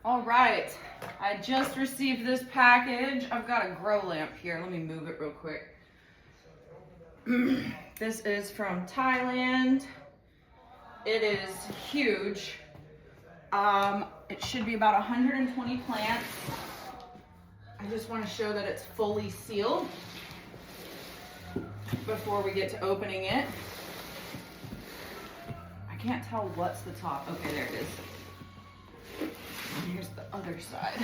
All right, I just received this package. I've got a grow lamp here. Let me move it real quick. This is from Thailand. It is huge. It should be about 120 plants. I just want to show that it's fully sealed before we get to opening it. I can't tell what's the top. Okay, there it is. Here's the other side.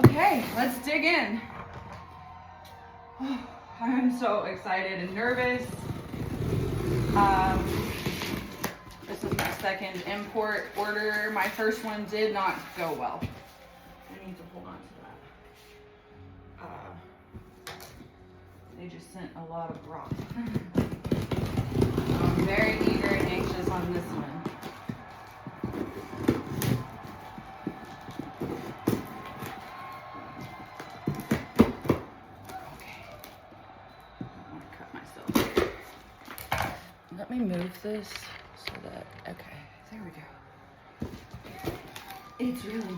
Okay, let's dig in. I'm so excited and nervous. This is my second import order. My first one did not go well. I need to hold on to that. They just sent a lot of rock. I'm very eager and anxious on this one. Let me move this so that, okay, there we go. It's really big.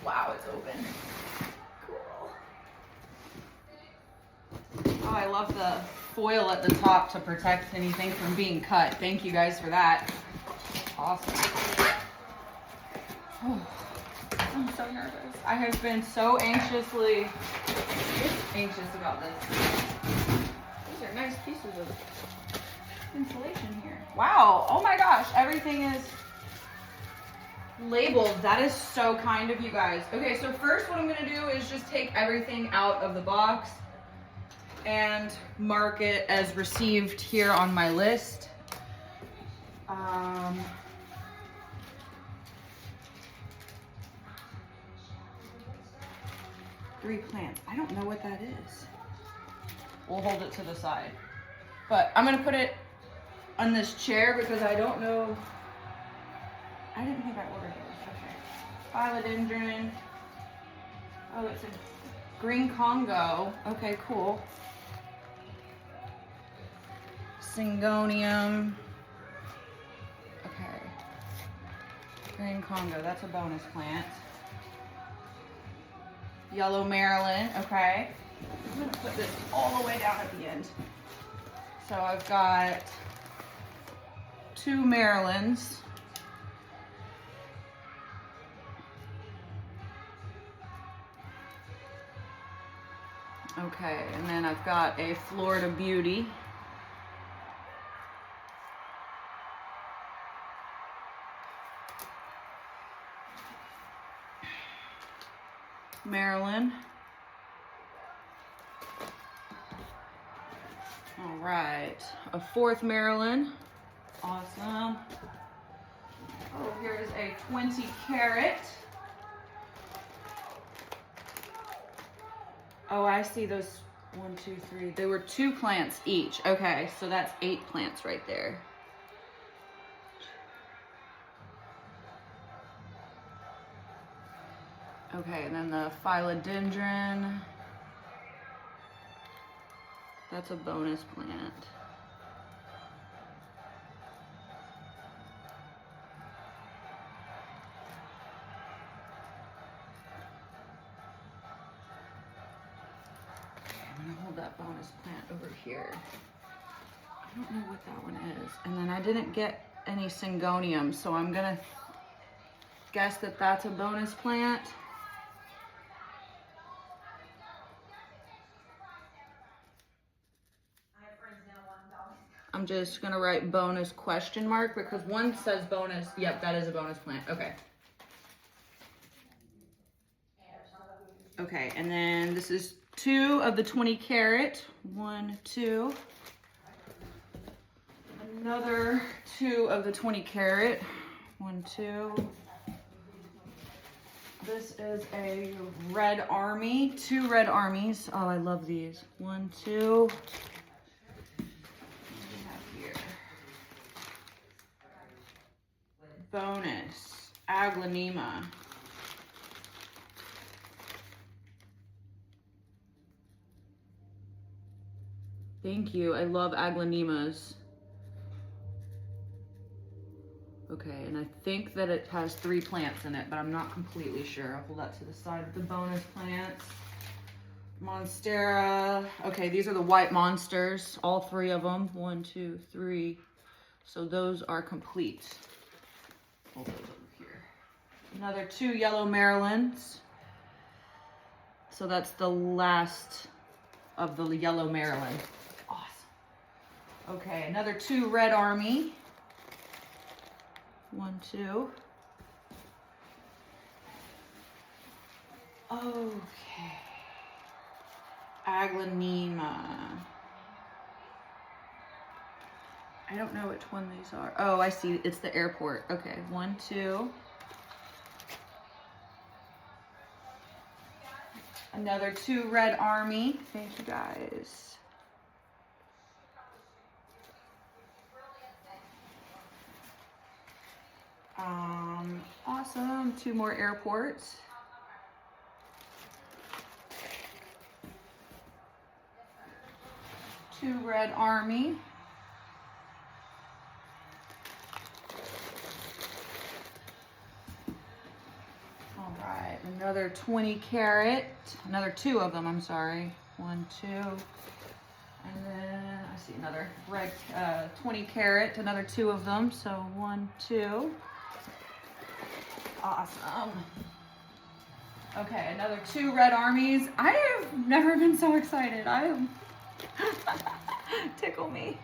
Wow, it's open. Cool. Oh, I love the foil at the top to protect anything from being cut. Thank you guys for that. Awesome. Oh, I'm so nervous. I have been so anxious about this. These are nice pieces of insulation here. Wow, oh my gosh, everything is labeled. That is so kind of you guys. Okay, so first what I'm gonna do is just take everything out of the box and mark it as received here on my list. 3 plants. I don't know what that is. We'll hold it to the side. But I'm gonna put it on this chair because I don't know. I didn't think I ordered those. Okay. Philodendron. Oh, it's a green Congo. Okay, cool. Syngonium. Okay. Green Congo, that's a bonus plant. Yellow Maryland, okay. I'm gonna put this all the way down at the end. So I've got 2 Marylands. Okay, and then I've got a Florida Beauty. Maryland. All right, a 4th Maryland. Awesome. Oh, here's a 20 carat. Oh, I see those 1, 2, 3. They were 2 plants each. Okay, so that's 8 plants right there. Okay, and then the philodendron. That's a bonus plant. Okay, I'm gonna hold that bonus plant over here. I don't know what that one is. And then I didn't get any syngonium, so I'm gonna guess that that's a bonus plant. I'm just gonna write bonus question mark because one says bonus. Yep, that is a bonus plant. Okay. Okay, and then this is 2 of the 20 carat. 1, 2. Another 2 of the 20 carat. 1, 2. This is a red army. 2 red armies. Oh, I love these. 1, 2. Bonus, Aglaonema. Thank you. I love aglanemas. Okay, and I think that it has 3 plants in it, but I'm not completely sure. I'll pull that to the side of the bonus plants. Monstera. Okay, these are the white monsters, all 3 of them. 1, 2, 3. So those are complete. Pull those over here. Another 2 yellow Marylands. So that's the last of the yellow Maryland. Awesome. Okay, another 2 red army. 1, 2. Okay. Aglanema. I don't know which one these are. Oh, I see. It's the airport. Okay, 1, 2. Another 2 red army. Thank you guys. Awesome. 2 more airports. Two red army. All right, another 20 carat. Another 2 of them, I'm sorry. 1, 2. And then I see another red 20 carat, another 2 of them. So 1, 2. Awesome. Okay, another 2 red armies. I have never been so excited. I am tickle me.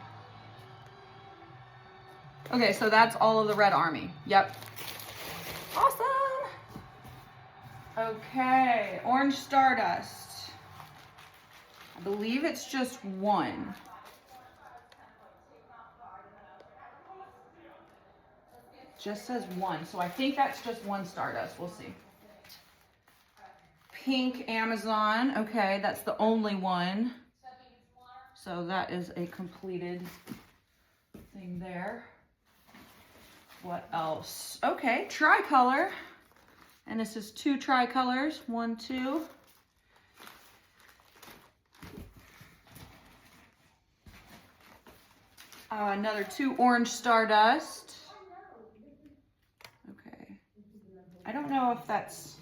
Okay, so that's all of the red army. Yep. Awesome. Okay, orange stardust. I believe it's just 1. Just says 1, so I think that's just 1 stardust. We'll see. Pink Amazon. Okay, that's the only one. So that is a completed thing there. What else? Okay, tricolor. And this is 2 tricolors. 1, 2. Another 2 orange stardust. Okay. I don't know if that's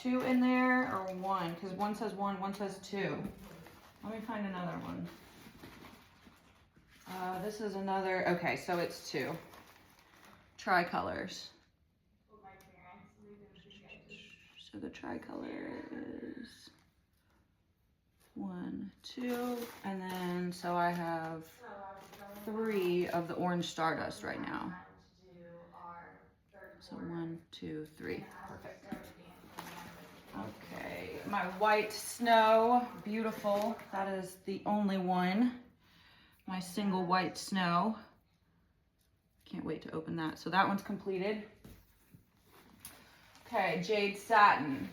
2 in there or 1, because one says 1, one says 2. Let me find another one. This is another, okay, so it's 2 tricolors. So the tricolor is 1, 2, and then so I have 3 of the orange stardust right now. So 1, 2, 3. Perfect. Okay, my white snow, beautiful. That is the only one. My single white snow. Can't wait to open that. So that one's completed. Okay, jade satin.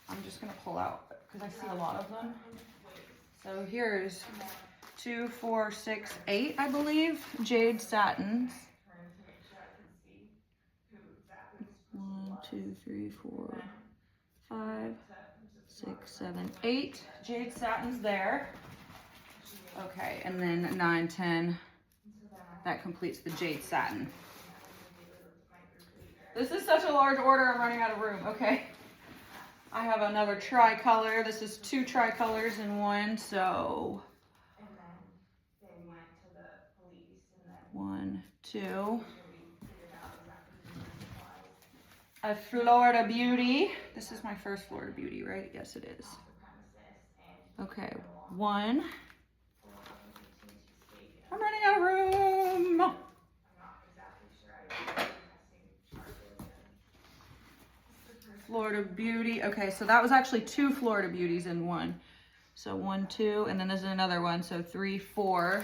I'm just gonna pull out because I see a lot of them. So here's 2, 4, 6, 8, I believe, jade satins. 1, 2, 3, 4, 5, 6, 7, 8 jade satins there. Okay, and then 9, 10. That completes the jade satin. This is such a large order, I'm running out of room. Okay. I have another tricolor. This is 2 tricolors in 1, so 1, 2. A Florida Beauty. This is my first Florida Beauty, right? Yes, it is. Okay, 1. I'm running out of room. Florida Beauty. Okay, so that was actually 2 Florida Beauties in 1. So 1, 2, and then there's another one. So 3, 4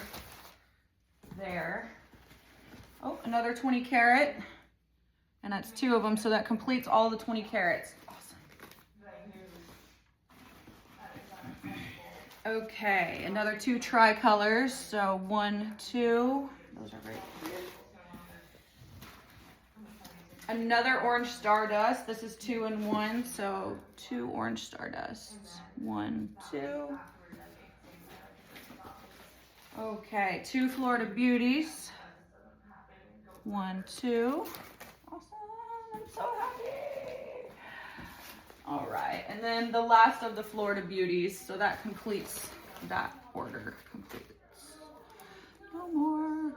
there. Oh, another 20 carat. And that's 2 of them. So that completes all the 20 carats. Awesome. Okay, another 2 tricolors. So 1, 2. Those are great. Another orange stardust. This is 2 in 1, so 2 orange stardusts. 1, 2. Okay, 2 Florida Beauties. 1, 2. Awesome, I'm so happy. All right, and then the last of the Florida Beauties. So that completes that order. Completes. No more.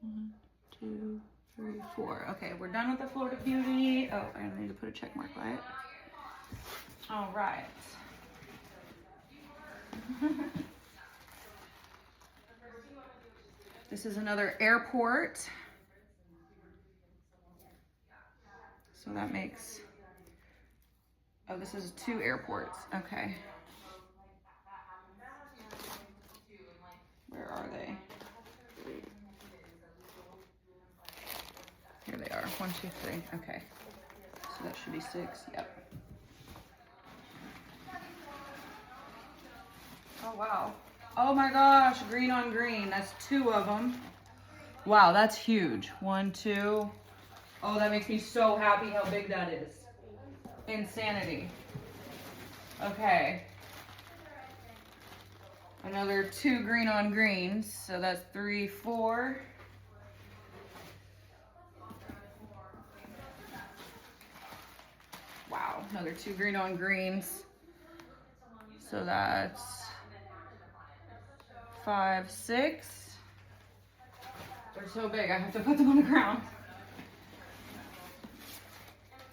1, 2, 3, 4. Okay, we're done with the Florida Beauty. Oh, I need to put a check mark by it. All right. This is another airport. So that makes, oh, this is 2 airports. Okay. Where are they? Here they are. 1, 2, 3. Okay. So that should be 6. Yep. Oh, wow. Oh my gosh. Green on green. That's 2 of them. Wow, that's huge. 1, 2. Oh, that makes me so happy how big that is. Insanity. Okay. Another 2 green on greens. So that's 3, 4. Wow, another 2 green on greens. So that's 5, 6. They're so big, I have to put them on the ground.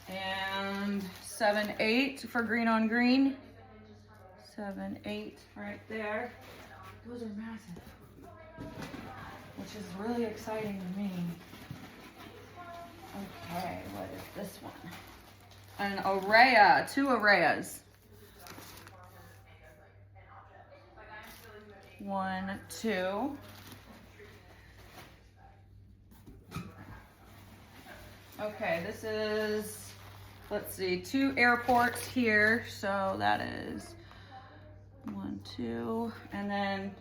And 7, 8 for green on green. 7, 8 right there. Those are massive, which is really exciting to me. Okay, what is this one? An Araya, 2 Arayas. 1, 2. Okay, this is, let's see, 2 airports here. So that is 1, 2, and then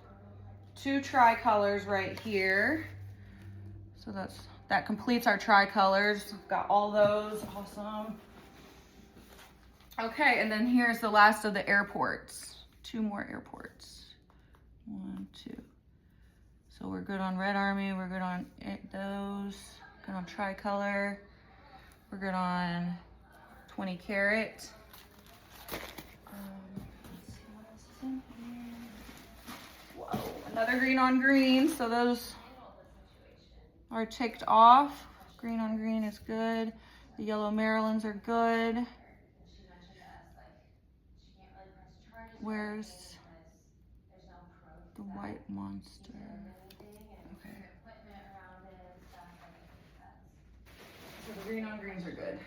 2 tricolors right here. So that completes our tricolors. Got all those, awesome. Okay, and then here's the last of the airports. 2 more airports. 1, 2. So we're good on Red Army, we're good on those, good on tricolor, we're good on 20 karat. Let's see what else is in here. Whoa, another green on green, so those are ticked off. Green on green is good. The yellow Marylands are good. Where's the white monster? Okay. So the green on greens are good.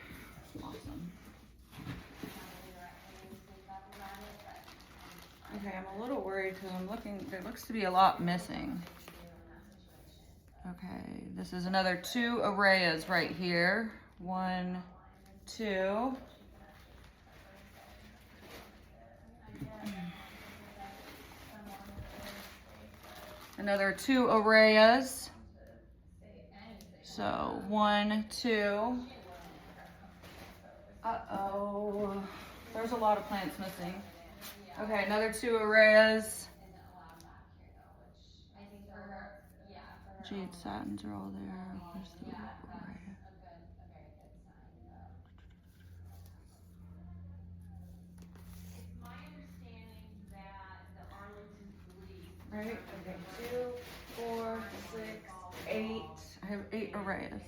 Awesome. Okay, I'm a little worried because I'm looking, there looks to be a lot missing. Okay, this is another 2 Arayas right here. 1, 2. Another 2 Arayas. So 1, 2. Uh-oh. There's a lot of plants missing. Okay, another 2 Arayas. Jade satins are all there. Where's the Araya? Right, okay, 2, 4, 6, 8. I have 8 Arayas,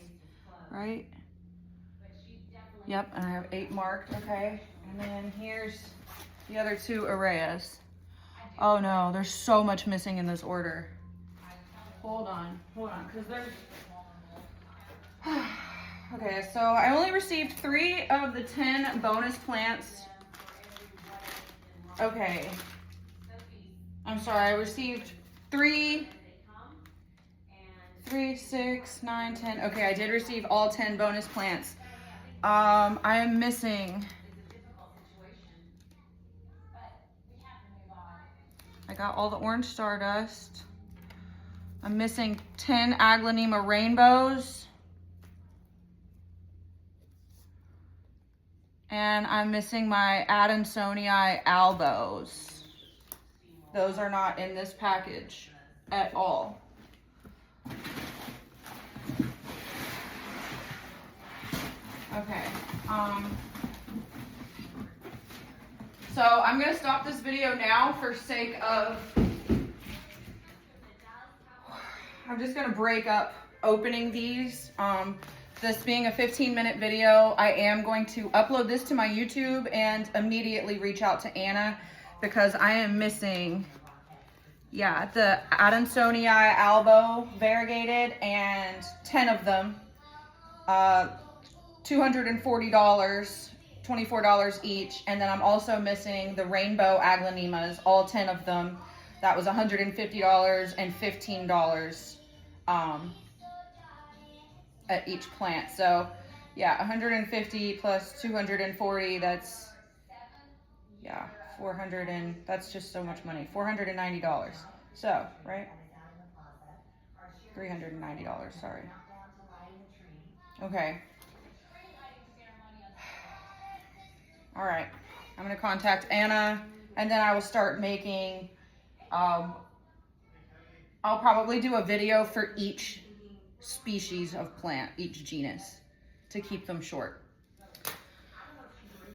right? Yep, and I have 8 marked, okay. And then here's the other 2 Arayas. Oh no, there's so much missing in this order. Hold on, because there's... Okay, so I only received 3 of the 10 bonus plants. Okay. I'm sorry, I received 3, 6, 9, 10. Okay, I did receive all 10 bonus plants. I am missing. I got all the orange stardust. I'm missing 10 Aglaonema rainbows. And I'm missing my Adansonii albos. Those are not in this package at all. Okay, so I'm gonna stop this video now for sake of, I'm just gonna break up opening these. This being a 15-minute video, I am going to upload this to my YouTube and immediately reach out to Anna because I am missing, yeah, the Adansonii Albo variegated and 10 of them. $240, $24 each, and then I'm also missing the rainbow aglanemas, all 10 of them. That was $150 and $15 at each plant. So yeah, 150 plus 240, that's, yeah, 400, and that's just so much money, $490. So, right? $390, sorry. Okay. All right, I'm gonna contact Anna, and then I will start making, I'll probably do a video for each species of plant, each genus, to keep them short.